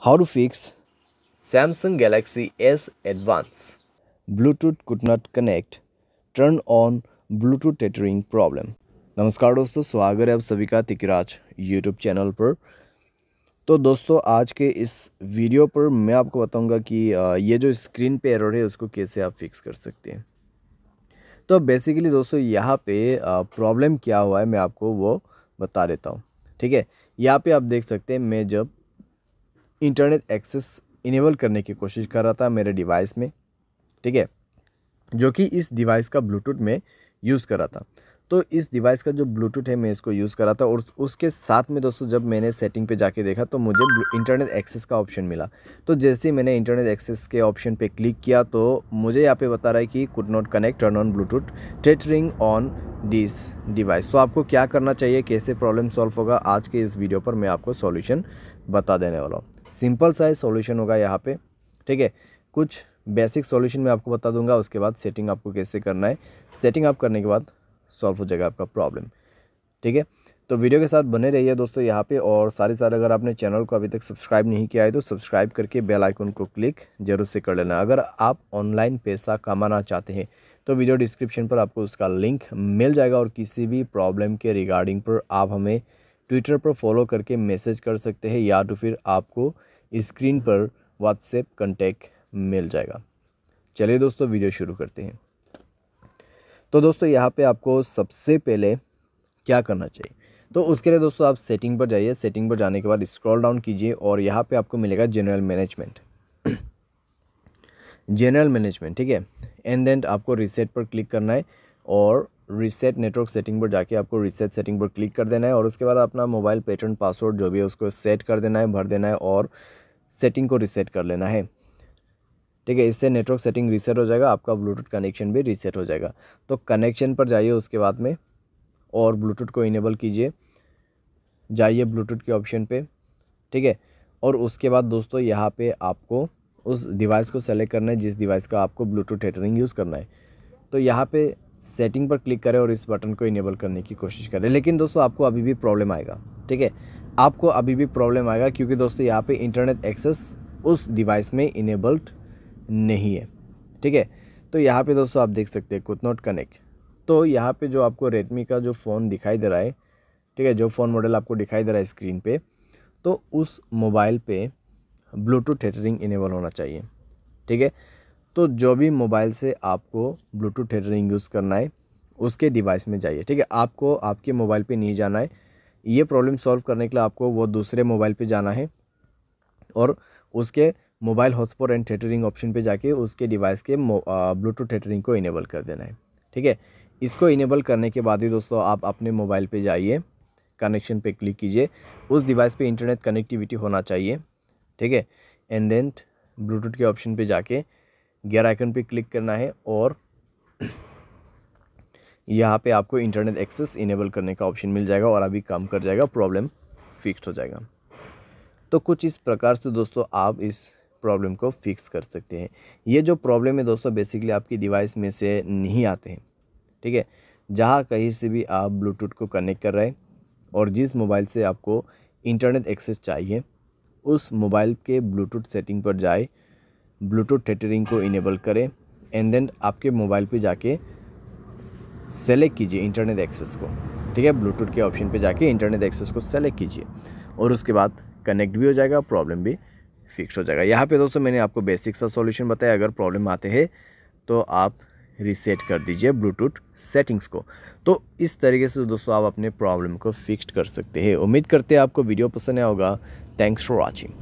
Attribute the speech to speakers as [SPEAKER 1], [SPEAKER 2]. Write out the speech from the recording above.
[SPEAKER 1] How to fix
[SPEAKER 2] Samsung Galaxy S Advance.
[SPEAKER 1] Bluetooth could not connect, turn on Bluetooth tethering problem। नमस्कार दोस्तों, स्वागत है आप सभी का तिकराज यूट्यूब चैनल पर। तो दोस्तों आज के इस वीडियो पर मैं आपको बताऊंगा कि ये जो स्क्रीन पे एरर है उसको कैसे आप फिक्स कर सकते हैं। तो बेसिकली दोस्तों यहाँ पे प्रॉब्लम क्या हुआ है मैं आपको वो बता देता हूँ। ठीक है, यहाँ पे आप देख सकते हैं मैं जब इंटरनेट एक्सेस इनेबल करने की कोशिश कर रहा था मेरे डिवाइस में, ठीक है, जो कि इस डिवाइस का ब्लूटूथ में यूज़ कर रहा था। तो इस डिवाइस का जो ब्लूटूथ है मैं इसको यूज़ कर रहा था और उसके साथ में दोस्तों जब मैंने सेटिंग पे जाके देखा तो मुझे इंटरनेट एक्सेस का ऑप्शन मिला। तो जैसे ही मैंने इंटरनेट एक्सेस के ऑप्शन पे क्लिक किया तो मुझे यहाँ पे बता रहा है कि could not connect, turn on Bluetooth tethering on this device. तो आपको क्या करना चाहिए, कैसे प्रॉब्लम सॉल्व होगा, आज के इस वीडियो पर मैं आपको सॉल्यूशन बता देने वाला हूँ। सिंपल सा सॉल्यूशन होगा यहाँ पे, ठीक है। कुछ बेसिक सॉल्यूशन मैं आपको बता दूंगा, उसके बाद सेटिंग आपको कैसे करना है। सेटिंग आप करने के बाद सॉल्व हो जाएगा आपका प्रॉब्लम, ठीक है। तो वीडियो के साथ बने रहिए दोस्तों यहाँ पे, और साथ अगर आपने चैनल को अभी तक सब्सक्राइब नहीं किया है तो सब्सक्राइब करके बेल आइकन को क्लिक जरूर से कर लेना। अगर आप ऑनलाइन पैसा कमाना चाहते हैं तो वीडियो डिस्क्रिप्शन पर आपको उसका लिंक मिल जाएगा, और किसी भी प्रॉब्लम के रिगार्डिंग पर आप हमें ट्विटर पर फॉलो करके मैसेज कर सकते हैं, या तो फिर आपको स्क्रीन पर व्हाट्सएप कॉन्टैक्ट मिल जाएगा। चलिए दोस्तों वीडियो शुरू करते हैं। तो दोस्तों यहाँ पे आपको सबसे पहले क्या करना चाहिए, तो उसके लिए दोस्तों आप सेटिंग पर जाइए। सेटिंग पर जाने के बाद स्क्रॉल डाउन कीजिए और यहाँ पे आपको मिलेगा जनरल मैनेजमेंट, जनरल मैनेजमेंट, ठीक है। एंड देन आपको रीसेट पर क्लिक करना है और रीसेट नेटवर्क सेटिंग पर जाके आपको रीसेट सेटिंग पर क्लिक कर देना है, और उसके बाद अपना मोबाइल पैटर्न पासवर्ड जो भी है उसको सेट कर देना है, भर देना है और सेटिंग को रीसेट कर लेना है, ठीक है। इससे नेटवर्क सेटिंग रीसेट हो जाएगा, आपका ब्लूटूथ कनेक्शन भी रीसेट हो जाएगा। तो कनेक्शन पर जाइए उसके बाद में और ब्लूटूथ को इनेबल कीजिए, जाइए ब्लूटूथ के ऑप्शन पे, ठीक है। और उसके बाद दोस्तों यहाँ पे आपको उस डिवाइस को सेलेक्ट करना है जिस डिवाइस का आपको ब्लूटूथ टेथरिंग यूज़ करना है। तो यहाँ पे सेटिंग पर क्लिक करें और इस बटन को इनेबल करने की कोशिश करें। लेकिन दोस्तों आपको अभी भी प्रॉब्लम आएगा, ठीक है, आपको अभी भी प्रॉब्लम आएगा, क्योंकि दोस्तों यहाँ पे इंटरनेट एक्सेस उस डिवाइस में इनेबल्ड नहीं है, ठीक है। तो यहाँ पे दोस्तों आप देख सकते हैं कुड नॉट कनेक्ट। तो यहाँ पे जो आपको रेडमी का जो फ़ोन दिखाई दे रहा है, ठीक है, जो फ़ोन मॉडल आपको दिखाई दे रहा है स्क्रीन पे, तो उस मोबाइल पे ब्लूटूथ टेथरिंग इनेबल होना चाहिए, ठीक है। तो जो भी मोबाइल से आपको ब्लूटूथ टेथरिंग यूज़ करना है उसके डिवाइस में जाइए, ठीक है। आपको आपके मोबाइल पे नहीं जाना है। ये प्रॉब्लम सॉल्व करने के लिए आपको वो दूसरे मोबाइल पे जाना है और उसके mobile hotspot and tethering option पे जाके उसके डिवाइस के ब्लूटूथ टेथरिंग को इनेबल कर देना है, ठीक है। इसको इनेबल करने के बाद ही दोस्तों आप अपने मोबाइल पे जाइए, कनेक्शन पे क्लिक कीजिए, उस डिवाइस पे इंटरनेट कनेक्टिविटी होना चाहिए, ठीक है। एंड देन ब्लूटूथ के ऑप्शन पे जाके गियर आइकन पे क्लिक करना है और यहाँ पे आपको इंटरनेट एक्सेस इनेबल करने का ऑप्शन मिल जाएगा और अभी काम कर जाएगा, प्रॉब्लम फिक्स हो जाएगा। तो कुछ इस प्रकार से दोस्तों आप इस प्रॉब्लम को फिक्स कर सकते हैं। ये जो प्रॉब्लम है दोस्तों बेसिकली आपकी डिवाइस में से नहीं आते हैं, ठीक है। जहाँ कहीं से भी आप ब्लूटूथ को कनेक्ट कर रहे हैं और जिस मोबाइल से आपको इंटरनेट एक्सेस चाहिए उस मोबाइल के ब्लूटूथ सेटिंग पर जाए, ब्लूटूथ टेथरिंग को इनेबल करें, एंड देन आपके मोबाइल पे जाके सेलेक्ट कीजिए इंटरनेट एक्सेस को, ठीक है। ब्लूटूथ के ऑप्शन पे जाके इंटरनेट एक्सेस को सेलेक्ट कीजिए और उसके बाद कनेक्ट भी हो जाएगा, प्रॉब्लम भी फिक्स हो जाएगा। यहाँ पे दोस्तों मैंने आपको बेसिक सा सॉल्यूशन बताया। अगर प्रॉब्लम आते हैं तो आप रीसेट कर दीजिए ब्लूटूथ सेटिंग्स को। तो इस तरीके से दोस्तों आप अपने प्रॉब्लम को फिक्स कर सकते हैं। उम्मीद करते हैं आपको वीडियो पसंद आया होगा। Thanks for watching.